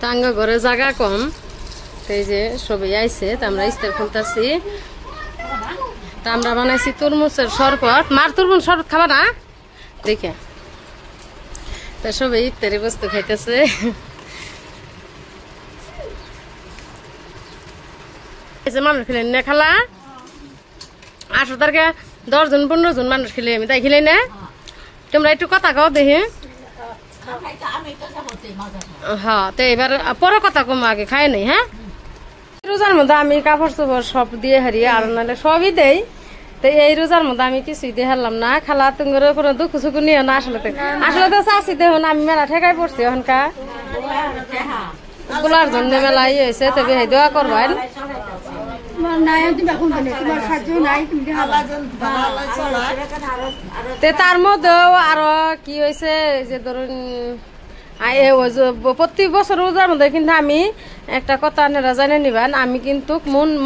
টাঙ্গা ঘরে জায়গা কম, এই যে সবাই আইছে, আমরা ইস্তার খুলতেছি। তা আমরা বানাইছি তরমুজের শরবত। মার তরমুজ শরবত খাবা না দেখে, তা সবাই ইফতারি বস্তু খাইতেছে। মানুষ খেলেন না খালা, 8 তারিখে 10 জন 15 জন মানুষ খেলে, আমি তাই খেলে না। তোমরা একটু কথা কও দেখি। হ্যাঁ, তো এবার পরে কথা কম, আগে খাই নাই। হ্যাঁ, রোজার মধ্যে আমি কাপড় চোপড় সব দিয়ে হারিয়ে আর নাহলে সবই দেই। তো এই রোজার মধ্যে আমি কিছুই দিয়ে হারলাম না। খালা তোমার কোনো দুঃখ সুখ নিও না। আসলে তো চাষি দেহ না, আমি মেলা ঠেকাই পড়ছি এখনকার গুলার জন্য মেলা ইয়ে হয়েছে। তবে দোয়া করবেন। তার মধ্যেও আরো কি হয়েছে যে ধরুন প্রতি বছর রোজার মধ্যে কিন্তু আমি একটা কথা আপনারা জানে নিবেন, আমি কিন্তু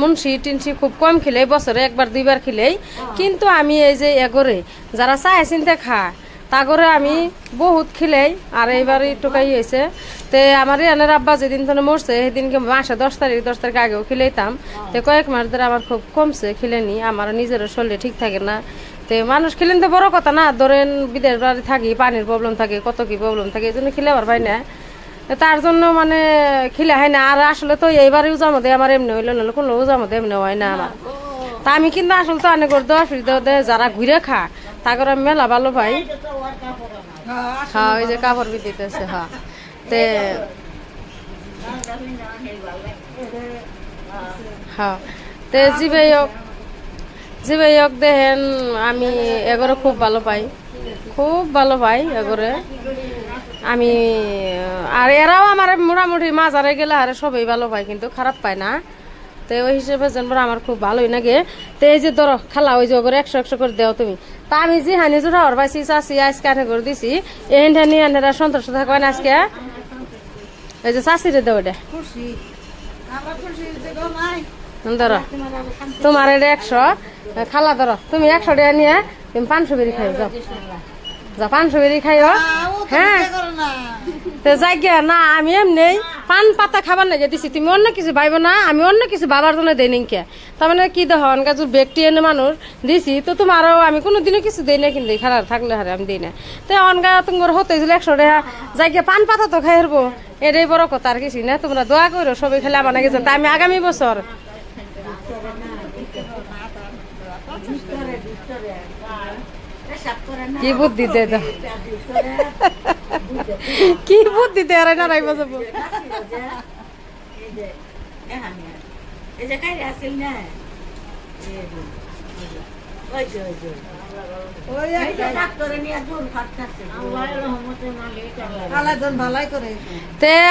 মুন্সি টিনসি খুব কম খেলেই, বছরে 1বার 2বার খেলেই। কিন্তু আমি এই যে এগরে যারা চায় চিনতে খায় তাগরে আমি বহুত খিলেই। আর এইবার একটুকাই হয়েছে। তো আমার এনের আব্বা যেদিন ধরে মরছে সেদিনকে মাসে 10 তারিখ আগেও খিলেইতাম। তো কয়েক মাস ধরে আমার খুব কমছে খিলেনি। আমার নিজেরও শরীরে ঠিক থাকে না। তো মানুষ খেলেন তো বড় কথা না, ধরেন বিদেশ বাড়ি থাকি, পানির প্রবলেম থাকে, কত কি প্রবলেম থাকে, এই জন্য খিলে আবার পাই না। তার জন্য মানে খিলে হয় না। আর আসলে তো এইবার উজার মধ্যে আমার এমনি হইলো, নাহলে কোনো উজার মধ্যে এমনি হয় না আমার। তা আমি কিন্তু আসলে তো অনেক যারা ঘুরে খা তারপর আমি মেলা ভালো পাই। হ্যাঁ, ওই যে কাপড় বিদিতেছে। হ্যাঁ, তে হ্যাঁ, তে জিবে হোক দেখেন, আমি এগরে খুব ভালো পাই, খুব ভালো পাই এগরে আমি। আর এরাও আমার মোটামুটি মাঝারে গেলে আরে সবাই ভালো পাই, কিন্তু খারাপ পায় না। তো ওই হিসেবে জানবো আমার খুব ভালোই লাগে। তো এই যে ধরো খালা, ওই যে ওগুলো 100 করে দেও তুমি। তা আমি যে হানি জোড়া ওর পাইছি চাষি আজকে আনে করে দিছি, এখানে আনেরা সন্তোষ থাকেন আজকে। ওই যে চাষিরে দেও, এটা ধরো তোমার এটা 100, খালা ধরো তুমি 100 টাকা নিয়ে তুমি 500 বেরি খাইও, যাও 500 বেরি খাইও। হ্যাঁ, তো যাই গিয়া না, আমি এমনি পান পাতা খাবার না দিছি, তুমি অন্য কিছু ভাইব না। আমি অন্য কিছু বাবার জন্য দেই নিকে, তার মানে কি দেখো অনকাজুর ব্যক্তি এনে মানুষ দিছি, তো তোমারও আমি কোনোদিনও কিছু দেই না, কিন্তু খারাপ থাকলে হারে আমি দিই না। তো অনকা তোমার হতে 100 টাকা যাই গিয়া পান পাতা তো খাই হারবো, এটাই বড় কথা, আর কিছু না। তোমরা দোয়া করো সবাই খেলে আমার নাকি জানতে আমি আগামী বছর কি বুদ্ধি দে, কি বুদ্ধি দে আর না রাইবা যাব।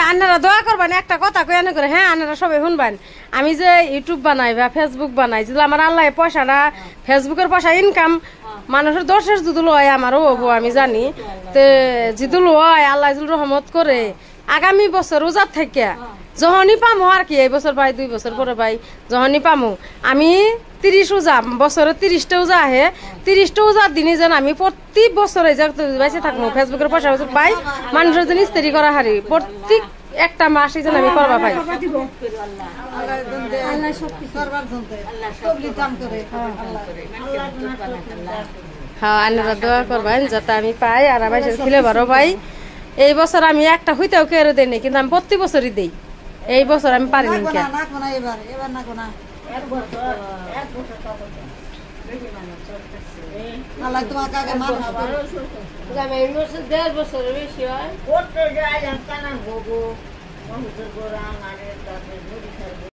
আনারা দোয়া করবেন, একটা কথা কই আনে করে। হ্যাঁ, আনারা সবাই শুনবেন, আমি যে ইউটিউব বানাই বা ফেসবুক বানাই, যদি আমার আল্লাহ পয়সাটা ফেসবুকের পয়সা ইনকাম মানুষের 10 যদি লয় আমারও হবো, আমি জানি। তো যদি লয় আল্লাহ রহমত করে আগামী বছর রোজার থেকে যখনই পামো, আর কি এই বছর পাই 2 বছর পরে পাই, যখনই পামো আমি 30 উজা, বছরে 30টা উজা আহে, 30টা উজার দিনে যেন আমি প্রত্যেক বছরে বেঁচে থাকবো, ফেসবুকের পয়সা পাই, মানুষের যেন ইস্তেরি করা হারি, প্রত্যেক একটা মাসে যেন আমি করবা পাই। হ্যাঁ, আপনারা দোয়া করবেন যাতে আমি পাই, আর আমার খিলে বারো পাই। এই বছর আমি একটা হইতেও কেউ দেই নাই, কিন্তু আমি প্রতি বছরই দেই। এই বছর আমি পারিনি।